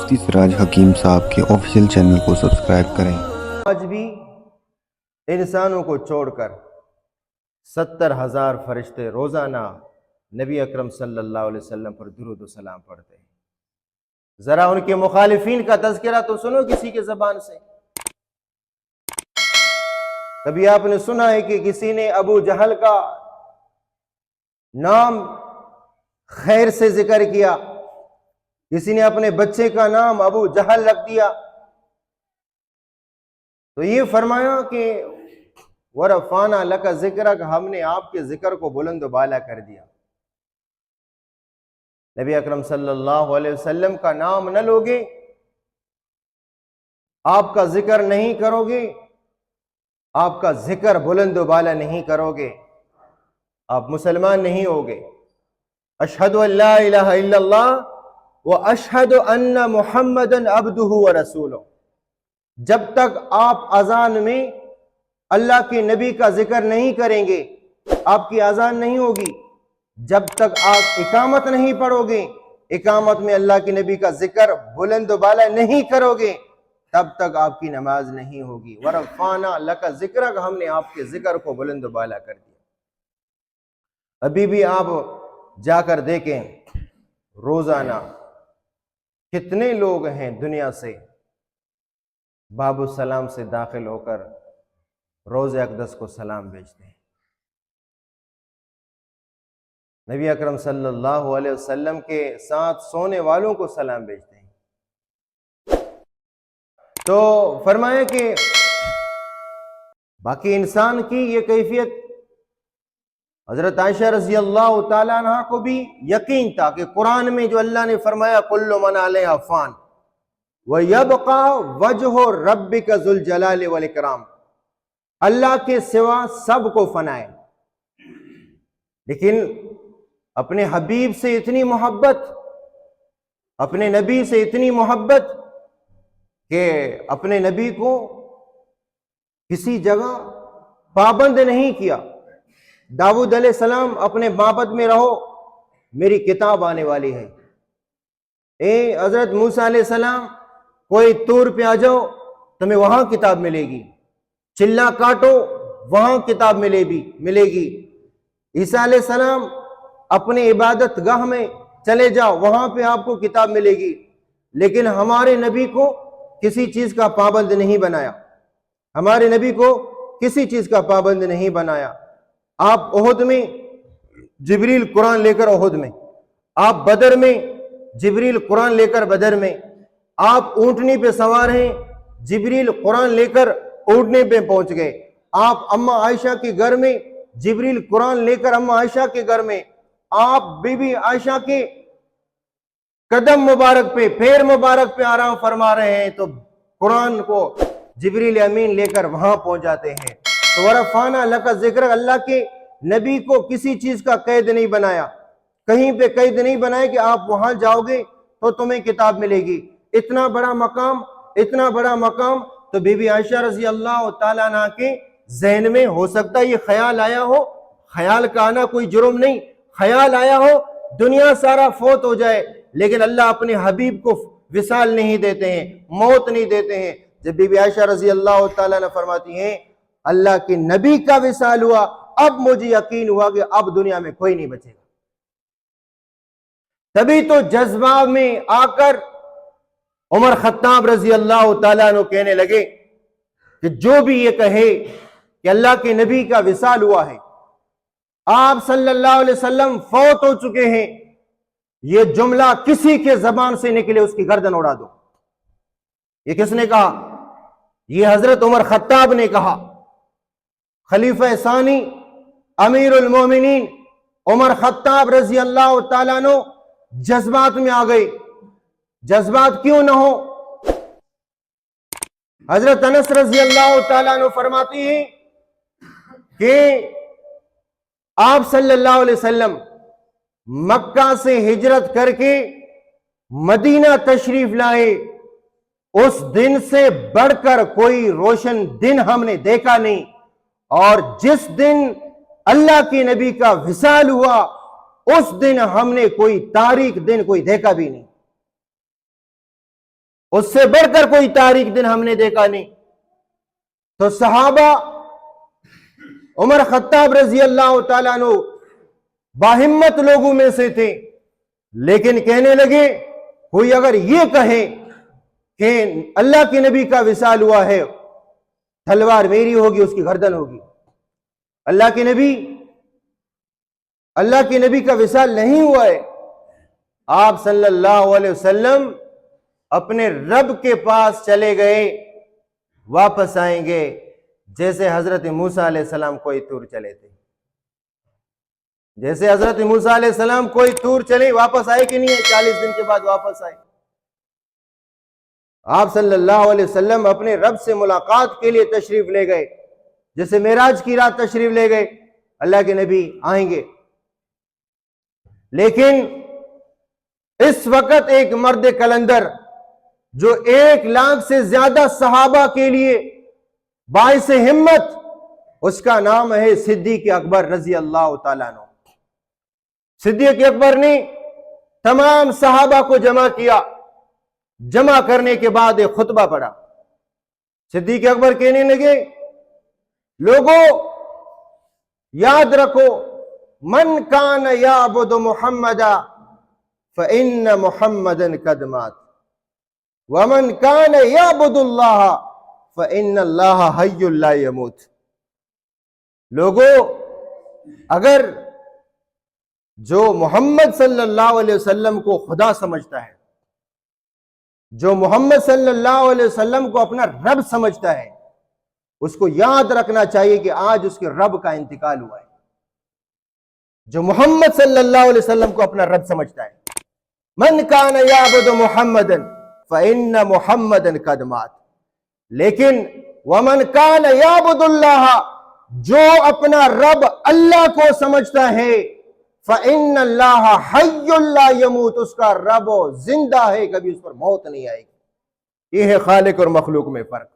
مفتی سراج حکیم صاحب کے آفیشیل چینل کو سبسکرائب کریں۔ آج بھی انسانوں کو چھوڑ کر 70,000 فرشتے روزانہ نبی اکرم صلی اللہ علیہ وسلم پر درود و سلام پڑھتے ہیں۔ ذرا ان کے مخالفین کا تذکرہ تو سنو کسی کے زبان سے۔ کبھی آپ نے سنا ہے کہ کسی نے ابو جہل کا نام خیر سے ذکر کیا؟ کسی نے اپنے بچے کا نام ابو جہل رکھ دیا؟ تو یہ فرمایا کہ وَرَفَعْنَا لَكَ ذِكْرَكَ، ہم نے آپ کے ذکر کو بلند و بالا کر دیا۔ نبی اکرم صلی اللہ علیہ وسلم کا نام نہ لوگے، آپ کا ذکر نہیں کرو گے، آپ کا ذکر بلند و بالا نہیں کرو گے، آپ مسلمان نہیں ہوگے۔ اشہد ان لا الہ الا اللہ واشہد ان محمدًا عبدہ ورسولہ، جب تک آپ اذان میں اللہ کے نبی کا ذکر نہیں کریں گے آپ کی اذان نہیں ہوگی۔ جب تک آپ اقامت نہیں پڑھو گے، اقامت میں اللہ کے نبی کا ذکر بلند و بالا نہیں کرو گے، تب تک آپ کی نماز نہیں ہوگی۔ وَرَفَعْنَا لَكَ ذِكْرَكَ، ہم نے آپ کے ذکر کو بلند و بالا کر دیا۔ ابھی بھی آپ جا کر دیکھیں، روزانہ کتنے لوگ ہیں دنیا سے باب السلام سے داخل ہو کر روز اقدس کو سلام بھیجتے ہیں، نبی اکرم صلی اللہ علیہ وسلم کے ساتھ سونے والوں کو سلام بھیجتے ہیں۔ تو فرمایا کہ باقی انسان کی یہ کیفیت حضرت عائشہ رضی اللہ تعالیٰ عنہ کو بھی یقین تھا کہ قرآن میں جو اللہ نے فرمایا کل من علیہا فان وَيَبْقَى وَجْهُ رَبِّكَ ذُو الْجَلَالِ وَالْإِكْرَامِ، اللہ کے سوا سب کو فنا ہے، لیکن اپنے حبیب سے اتنی محبت، اپنے نبی سے اتنی محبت کہ اپنے نبی کو کسی جگہ پابند نہیں کیا۔ داؤد علیہ السلام اپنے معبد میں رہو، میری کتاب آنے والی ہے۔ حضرت موسیٰ علیہ السلام کوئی طور پہ آ جاؤ تمہیں وہاں کتاب ملے گی، چلا کاٹو وہاں کتاب ملے گی۔ عیسیٰ علیہ السلام اپنے عبادت گاہ میں چلے جاؤ وہاں پہ آپ کو کتاب ملے گی، لیکن ہمارے نبی کو کسی چیز کا پابند نہیں بنایا، ہمارے نبی کو کسی چیز کا پابند نہیں بنایا۔ آپ احد میں جبریل قرآن لے کر احد میں، آپ بدر میں جبریل قرآن لے کر بدر میں، آپ اونٹنی پہ سوار ہیں جبریل قرآن لے کر اونٹنے پہ پہنچ گئے، آپ اماں عائشہ کے گھر میں جبریل قرآن لے کر اماں عائشہ کے گھر میں، آپ بی بی عائشہ کے قدم مبارک پہ پیر مبارک پہ آرام فرما رہے ہیں تو قرآن کو جبریل امین لے کر وہاں پہنچ جاتے ہیں۔ تو وَرَفَعْنَا لَكَ ذِكْرَكَ، اللہ کے نبی کو کسی چیز کا قید نہیں بنایا، کہیں پہ قید نہیں بنایا کہ آپ وہاں جاؤ گے تو تمہیں کتاب ملے گی۔ اتنا بڑا مقام تو بی بی عائشہ رضی اللہ تعالیٰ عنہ کے ذہن میں ہو سکتا ہے یہ خیال آیا ہو، خیال کا آنا کوئی جرم نہیں، خیال آیا ہو دنیا سارا فوت ہو جائے، لیکن اللہ اپنے حبیب کو وصال نہیں دیتے ہیں، موت نہیں دیتے ہیں۔ جب بی بی عائشہ رضی اللہ تعالیٰ عنہ فرماتی ہیں اللہ کے نبی کا وصال ہوا، اب مجھے یقین ہوا کہ اب دنیا میں کوئی نہیں بچے گا۔ تبھی تو جذبہ میں آ کر عمر خطاب رضی اللہ تعالیٰ عنہ کہنے لگے کہ جو بھی یہ کہے کہ اللہ کے نبی کا وصال ہوا ہے، آپ صلی اللہ علیہ وسلم فوت ہو چکے ہیں، یہ جملہ کسی کے زبان سے نکلے اس کی گردن اڑا دو۔ یہ کس نے کہا؟ یہ حضرت عمر خطاب نے کہا۔ خلیفہ ثانی امیر المومنین عمر خطاب رضی اللہ تعالیٰ عنہ جذبات میں آ گئے۔ جذبات کیوں نہ ہو؟ حضرت انس رضی اللہ تعالیٰ عنہ فرماتی ہیں کہ آپ صلی اللہ علیہ وسلم مکہ سے ہجرت کر کے مدینہ تشریف لائے، اس دن سے بڑھ کر کوئی روشن دن ہم نے دیکھا نہیں، اور جس دن اللہ کے نبی کا وصال ہوا اس دن ہم نے کوئی تاریک دن کوئی دیکھا بھی نہیں۔ اس سے بڑھ کر کوئی تاریخ دن ہم نے دیکھا نہیں۔ تو صحابہ عمر خطاب رضی اللہ تعالیٰ عنہ باہمت لوگوں میں سے تھے، لیکن کہنے لگے کوئی اگر یہ کہے کہ اللہ کے نبی کا وصال ہوا ہے، تلوار میری ہوگی، اس کی گردن ہوگی۔ اللہ کے نبی کا وصال نہیں ہوا ہے۔ آپ صلی اللہ علیہ وسلم اپنے رب کے پاس چلے گئے، واپس آئیں گے جیسے حضرت موسیٰ علیہ السلام کوئی طور چلے تھے۔ جیسے حضرت موسیٰ علیہ السلام کوئی طور چلے، واپس آئے کہ نہیں ہے؟ 40 دن کے بعد واپس آئے۔ آپ صلی اللہ علیہ وسلم اپنے رب سے ملاقات کے لیے تشریف لے گئے، جیسے معراج کی رات تشریف لے گئے، اللہ کے نبی آئیں گے۔ لیکن اس وقت ایک مرد کلندر جو 1 لاکھ سے زیادہ صحابہ کے لیے باعث ہمت، اس کا نام ہے صدیق اکبر رضی اللہ تعالیٰ عنہ۔ صدیق اکبر نے تمام صحابہ کو جمع کیا، جمع کرنے کے بعد ایک خطبہ پڑھا۔ صدیق اکبر کہنے لگے لوگوں یاد رکھو، من کان یعبد محمدا فإن محمدا قد مات ومن کان یعبد اللہ فإن اللہ حی لا یموت۔ لوگوں اگر جو محمد صلی اللہ علیہ وسلم کو خدا سمجھتا ہے، جو محمد صلی اللہ علیہ وسلم کو اپنا رب سمجھتا ہے، اس کو یاد رکھنا چاہیے کہ آج اس کے رب کا انتقال ہوا ہے۔ جو محمد صلی اللہ علیہ وسلم کو اپنا رب سمجھتا ہے، من کان یعبد محمدا فإن محمدا قد مات۔ لیکن ومن کان یعبد اللہ، جو اپنا رب اللہ کو سمجھتا ہے، فإن اللہ حی لا یموت، اس کا رب زندہ ہے، کبھی اس پر موت نہیں آئے گی۔ یہ ہے خالق اور مخلوق میں فرق۔